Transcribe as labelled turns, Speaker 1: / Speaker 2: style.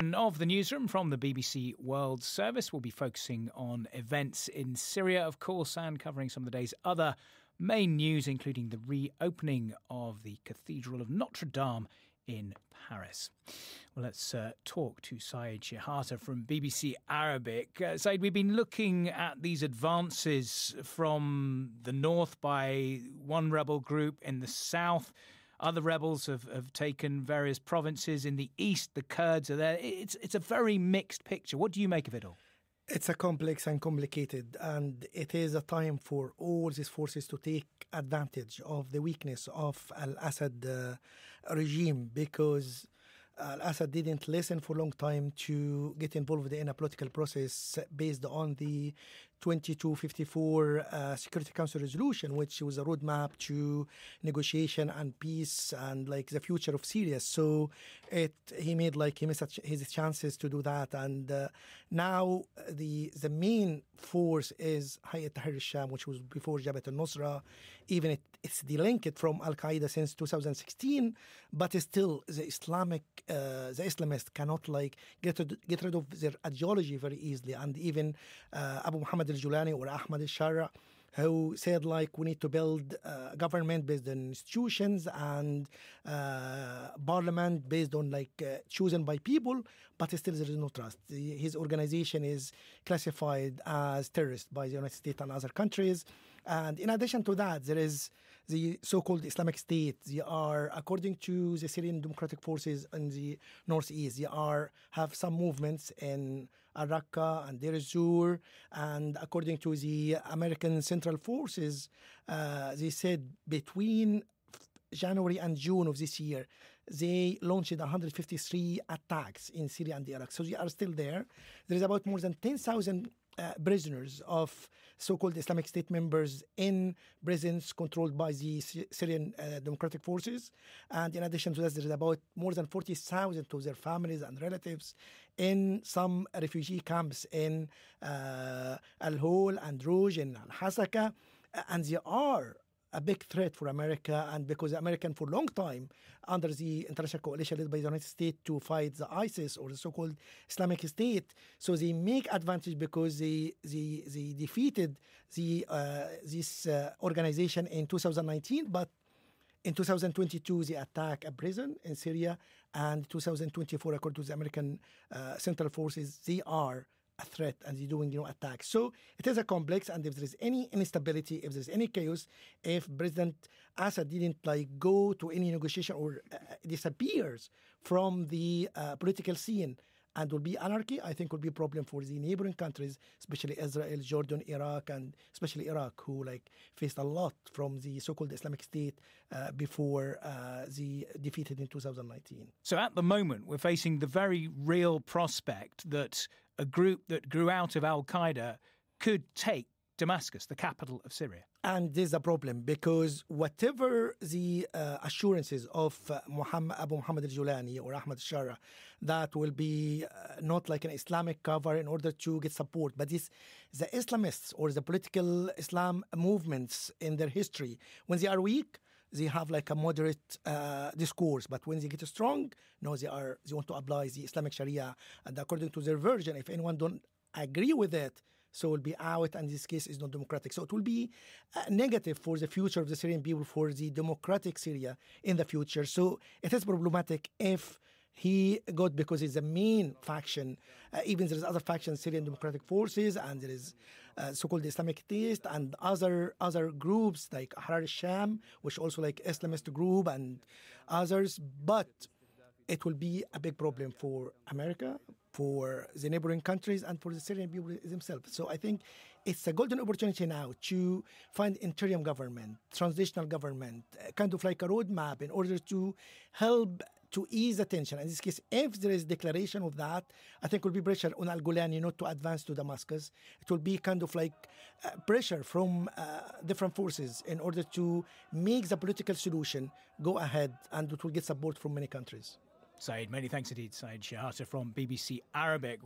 Speaker 1: Of the newsroom from the BBC World Service, we'll be focusing on events in Syria, of course, and covering some of the day's other main news, including the reopening of the Cathedral of Notre Dame in Paris. Well, let's talk to Syed Shehata from BBC Arabic. Syed, we've been looking at these advances from the north by one rebel group in the south. Other rebels have taken various provinces in the east. The Kurds are there. It's a very mixed picture. What do you make of it all?
Speaker 2: It's a complex and complicated, and it is a time for all these forces to take advantage of the weakness of Al-Assad regime, because Al-Assad didn't listen for a long time to get involved in a political process based on the 2254 Security Council resolution, which was a roadmap to negotiation and peace and like the future of Syria. So he missed his chances to do that, and now the main force is Hayat Tahrir al-Sham, which was before Jabhat al-Nusra. Even it's delinked from Al-Qaeda since 2016, but still the Islamists cannot get rid of their ideology very easily. And even Abu Muhammad al-Julani or Ahmad al-Shara, who said we need to build a government based on institutions and parliament based on chosen by people, but still there is no trust. His organization is classified as terrorist by the United States and other countries. And in addition to that, there is the so-called Islamic State. They are, according to the Syrian Democratic Forces in the northeast, they have some movements in Al-Raqqa and Deir ez-Zor. And according to the American Central Forces, they said between January and June of this year, they launched 153 attacks in Syria and Iraq. So they are still there. There is about more than 10,000 prisoners of so-called Islamic State members in prisons controlled by the Syrian Democratic Forces. And in addition to that, there is about more than 40,000 of their families and relatives in some refugee camps in Al-Hol and Rouj and Al-Hasaka. And they are a big threat for America, and because the American for a long time under the international coalition led by the United States to fight the ISIS or the so-called Islamic State, so they make advantage because they defeated this organization in 2019, but in 2022 they attack a prison in Syria, and 2024, according to the American Central Forces, they are a threat and they're doing attacks. So it is a complex, and if there is any instability, if there's any chaos, if President Assad didn't go to any negotiation or disappears from the political scene, and will be anarchy, I think will be a problem for the neighboring countries, especially Israel, Jordan, Iraq, and especially Iraq, who faced a lot from the so-called Islamic State before the defeated in 2019.
Speaker 1: So at the moment, we're facing the very real prospect that a group that grew out of Al-Qaeda could take Damascus, the capital of Syria.
Speaker 2: And this is a problem, because whatever the assurances of Abu Muhammad al-Julani or Ahmad al-Shara, that will be not like an Islamic cover in order to get support. But the Islamists or the political Islam movements in their history, when they are weak, they have a moderate discourse. But when they get strong, no, they want to apply the Islamic Sharia. And according to their version, if anyone don't agree with it, so will be out, and this case is not democratic. So it will be negative for the future of the Syrian people, for the democratic Syria in the future. So it is problematic if he got, because it's the main faction. Even there is other factions, Syrian Democratic Forces, and there is so-called Islamic State, and other groups like Ahrar al-Sham, which also Islamist group and others. But it will be a big problem for America, for the neighboring countries, and for the Syrian people themselves. So I think it's a golden opportunity now to find interim government, transitional government, kind of like a roadmap in order to help to ease the tension. In this case, if there is declaration of that, I think will be pressure on Al-Golani not to advance to Damascus. It will be kind of pressure from different forces in order to make the political solution go ahead, and it will get support from many countries.
Speaker 1: Syed, many thanks indeed. Syed Shehata from BBC Arabic.